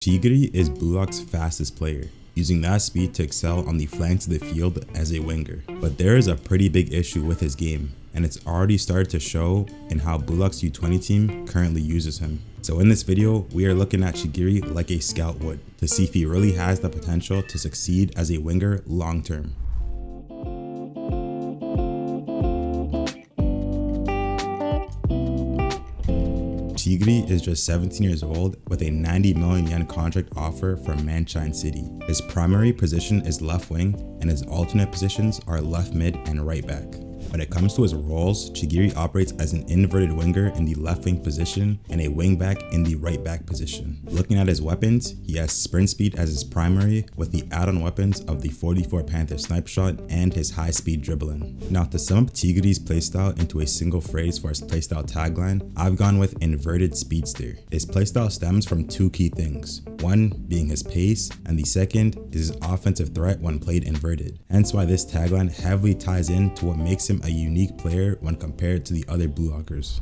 Chigiri is Blue Lock's fastest player, using that speed to excel on the flanks of the field as a winger. But there is a pretty big issue with his game, and it's already started to show in how Blue Lock's U20 team currently uses him. So in this video, we are looking at Chigiri like a scout would, to see if he really has the potential to succeed as a winger long term. Chigiri is just 17 years old with a 90 million yen contract offer from Manchine City. His primary position is left wing and his alternate positions are left mid and right back. When it comes to his roles, Chigiri operates as an inverted winger in the left wing position and a wingback in the right back position. Looking at his weapons, he has sprint speed as his primary with the add-on weapons of the 44 Panther snipe shot and his high speed dribbling. Now to sum up Chigiri's playstyle into a single phrase for his playstyle tagline, I've gone with inverted speedster. His playstyle stems from two key things, one being his pace and the second is his offensive threat when played inverted. Hence why this tagline heavily ties in to what makes him a unique player when compared to the other Blue Lockers.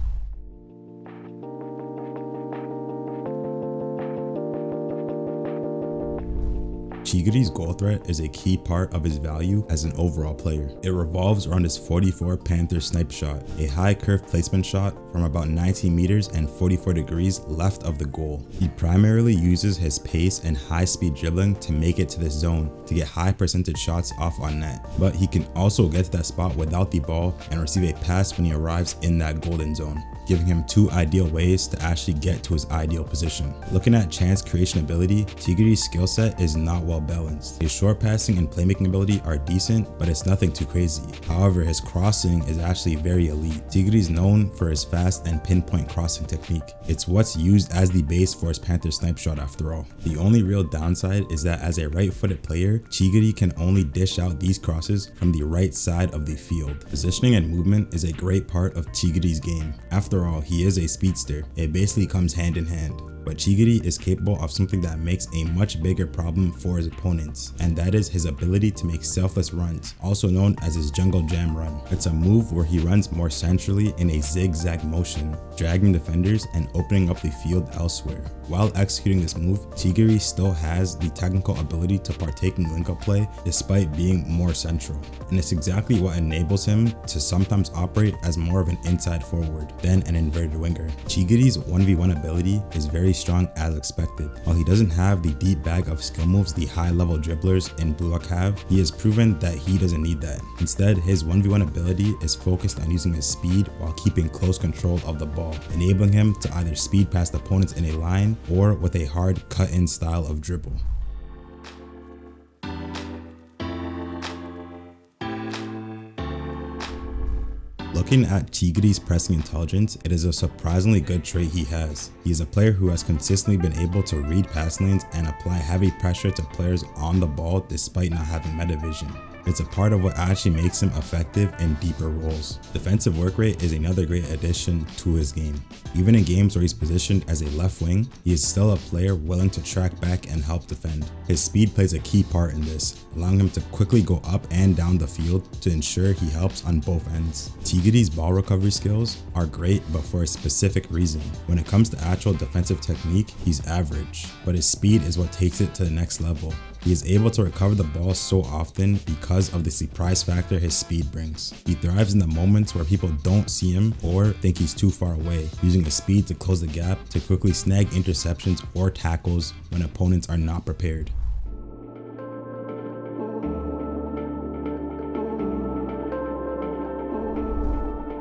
Chigiri's goal threat is a key part of his value as an overall player. It revolves around his 44 Panther snipe shot, a high curve placement shot from about 19 meters and 44 degrees left of the goal. He primarily uses his pace and high speed dribbling to make it to the zone to get high percentage shots off on net, but he can also get to that spot without the ball and receive a pass when he arrives in that golden zone, giving him two ideal ways to actually get to his ideal position. Looking at chance creation ability, Chigiri's skill set is not well balanced. His short passing and playmaking ability are decent, but it's nothing too crazy. However, his crossing is actually very elite. Chigiri is known for his fast and pinpoint crossing technique. It's what's used as the base for his Panther snipe shot after all. The only real downside is that as a right-footed player, Chigiri can only dish out these crosses from the right side of the field. Positioning and movement is a great part of Chigiri's game. After all, he is a speedster. It basically comes hand in hand. But Chigiri is capable of something that makes a much bigger problem for his opponents, and that is his ability to make selfless runs, also known as his jungle jam run. It's a move where he runs more centrally in a zigzag motion, dragging defenders and opening up the field elsewhere. While executing this move, Chigiri still has the technical ability to partake in link-up play despite being more central, and it's exactly what enables him to sometimes operate as more of an inside forward than an inverted winger. Chigiri's 1v1 ability is very strong as expected. While he doesn't have the deep bag of skill moves the high-level dribblers in Blue Lock have, he has proven that he doesn't need that. Instead, his 1v1 ability is focused on using his speed while keeping close control of the ball, enabling him to either speed past opponents in a line or with a hard cut-in style of dribble. Looking at Chigiri's pressing intelligence, it is a surprisingly good trait he has. He is a player who has consistently been able to read pass lanes and apply heavy pressure to players on the ball despite not having meta vision. It's a part of what actually makes him effective in deeper roles. Defensive work rate is another great addition to his game. Even in games where he's positioned as a left wing, he is still a player willing to track back and help defend. His speed plays a key part in this, allowing him to quickly go up and down the field to ensure he helps on both ends. Chigiri's ball recovery skills are great, but for a specific reason. When it comes to actual defensive technique, he's average, but his speed is what takes it to the next level. He is able to recover the ball so often because of the surprise factor his speed brings. He thrives in the moments where people don't see him or think he's too far away, using his speed to close the gap to quickly snag interceptions or tackles when opponents are not prepared.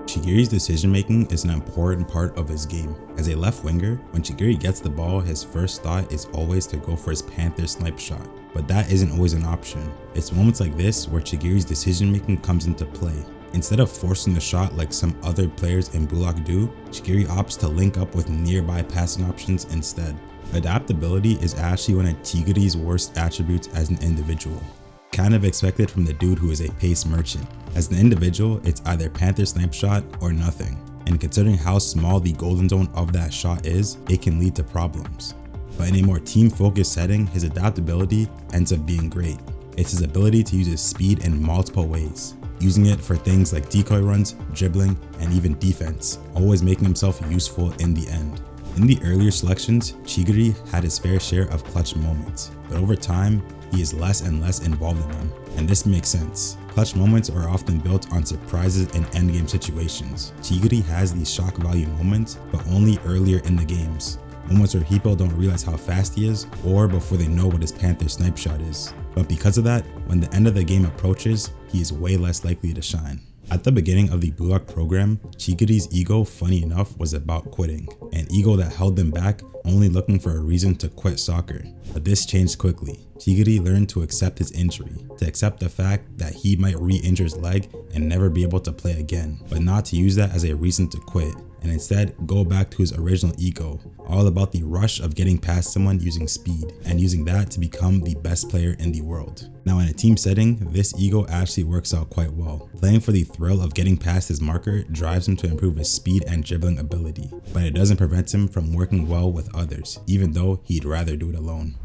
Chigiri's decision making is an important part of his game. As a left winger, when Chigiri gets the ball, his first thought is always to go for his Panther snipe shot, but that isn't always an option. It's moments like this where Chigiri's decision making comes into play. Instead of forcing the shot like some other players in Blue Lock do, Chigiri opts to link up with nearby passing options instead. Adaptability is actually one of Chigiri's worst attributes as an individual. Kind of expected from the dude who is a pace merchant. As an individual, it's either Panther snipe shot or nothing, and considering how small the golden zone of that shot is, it can lead to problems. But in a more team-focused setting, his adaptability ends up being great. It's his ability to use his speed in multiple ways, using it for things like decoy runs, dribbling, and even defense, always making himself useful in the end. In the earlier selections, Chigiri had his fair share of clutch moments, but over time, he is less and less involved in them, and this makes sense. Clutch moments are often built on surprises in endgame situations. Chigiri has these shock value moments, but only earlier in the games. Moments where people don't realize how fast he is, or before they know what his panther snipe shot is. But because of that, when the end of the game approaches, he is way less likely to shine. At the beginning of the Blue Lock program, Chigiri's ego, funny enough, was about quitting. An ego that held him back, only looking for a reason to quit soccer. But this changed quickly. Chigiri learned to accept his injury, to accept the fact that he might re-injure his leg and never be able to play again, but not to use that as a reason to quit, and instead go back to his original ego, all about the rush of getting past someone using speed, and using that to become the best player in the world. Now in a team setting, this ego actually works out quite well. Playing for the thrill of getting past his marker drives him to improve his speed and dribbling ability, but it doesn't prevent him from working well with others, even though he'd rather do it alone.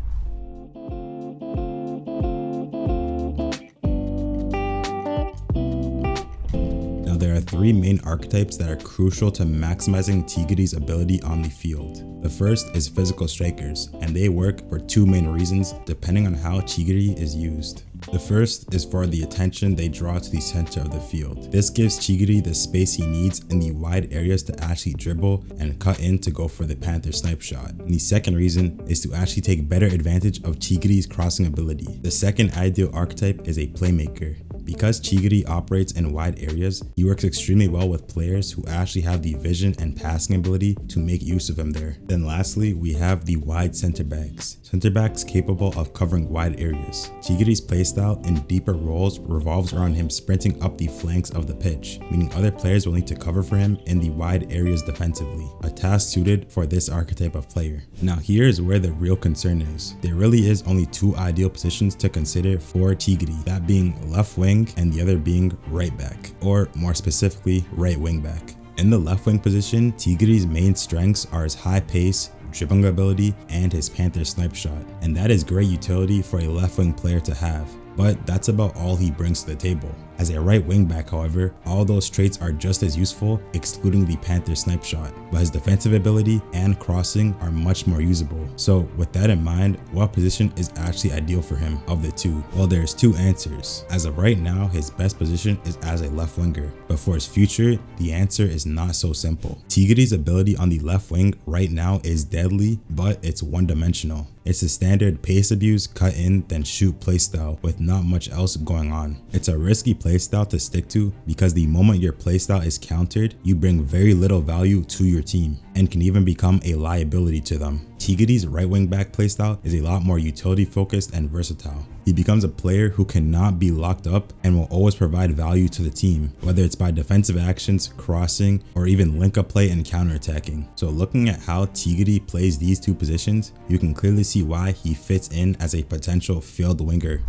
There are three main archetypes that are crucial to maximizing Chigiri's ability on the field. The first is physical strikers, and they work for two main reasons depending on how Chigiri is used. The first is for the attention they draw to the center of the field. This gives Chigiri the space he needs in the wide areas to actually dribble and cut in to go for the panther snipe shot. And the second reason is to actually take better advantage of Chigiri's crossing ability. The second ideal archetype is a playmaker. Because Chigiri operates in wide areas, he works extremely well with players who actually have the vision and passing ability to make use of him there. Then lastly, we have the wide center backs. Center backs capable of covering wide areas. Chigiri's playstyle in deeper roles revolves around him sprinting up the flanks of the pitch, meaning other players will need to cover for him in the wide areas defensively, a task suited for this archetype of player. Now here's where the real concern is. There really is only two ideal positions to consider for Chigiri, that being left wing and the other being right back, or more specifically right wing back. In the left wing position, Chigiri's main strengths are his high pace, dribbling ability, and his panther snipe shot, and that is great utility for a left wing player to have, but that's about all he brings to the table. As a right wing back, however, all those traits are just as useful, excluding the panther snipe shot, but his defensive ability and crossing are much more usable. So with that in mind, what position is actually ideal for him of the two? Well, there's two answers. As of right now, his best position is as a left winger, but for his future, the answer is not so simple. Chigiri's ability on the left wing right now is deadly, but it's one-dimensional. It's a standard pace abuse, cut in, then shoot playstyle with not much else going on. It's a risky playstyle to stick to because the moment your playstyle is countered, you bring very little value to your team and can even become a liability to them. Chigiri's right wing back playstyle is a lot more utility focused and versatile. He becomes a player who cannot be locked up and will always provide value to the team, whether it's by defensive actions, crossing, or even link up play and counterattacking. So looking at how Chigiri plays these two positions, you can clearly see why he fits in as a potential field winger.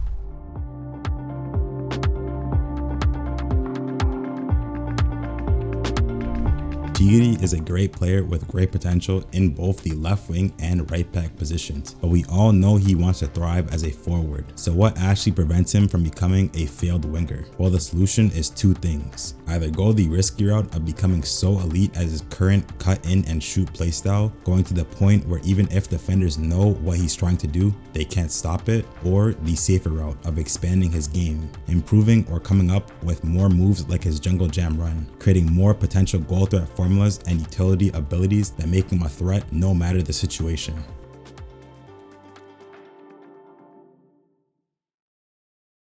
Chigiri is a great player with great potential in both the left wing and right back positions, but we all know he wants to thrive as a forward. So what actually prevents him from becoming a failed winger? Well, the solution is two things. Either go the risky route of becoming so elite as his current cut in and shoot playstyle, going to the point where even if defenders know what he's trying to do, they can't stop it, or the safer route of expanding his game, improving or coming up with more moves like his jungle jam run, creating more potential goal threat formulas and utility abilities that make him a threat no matter the situation.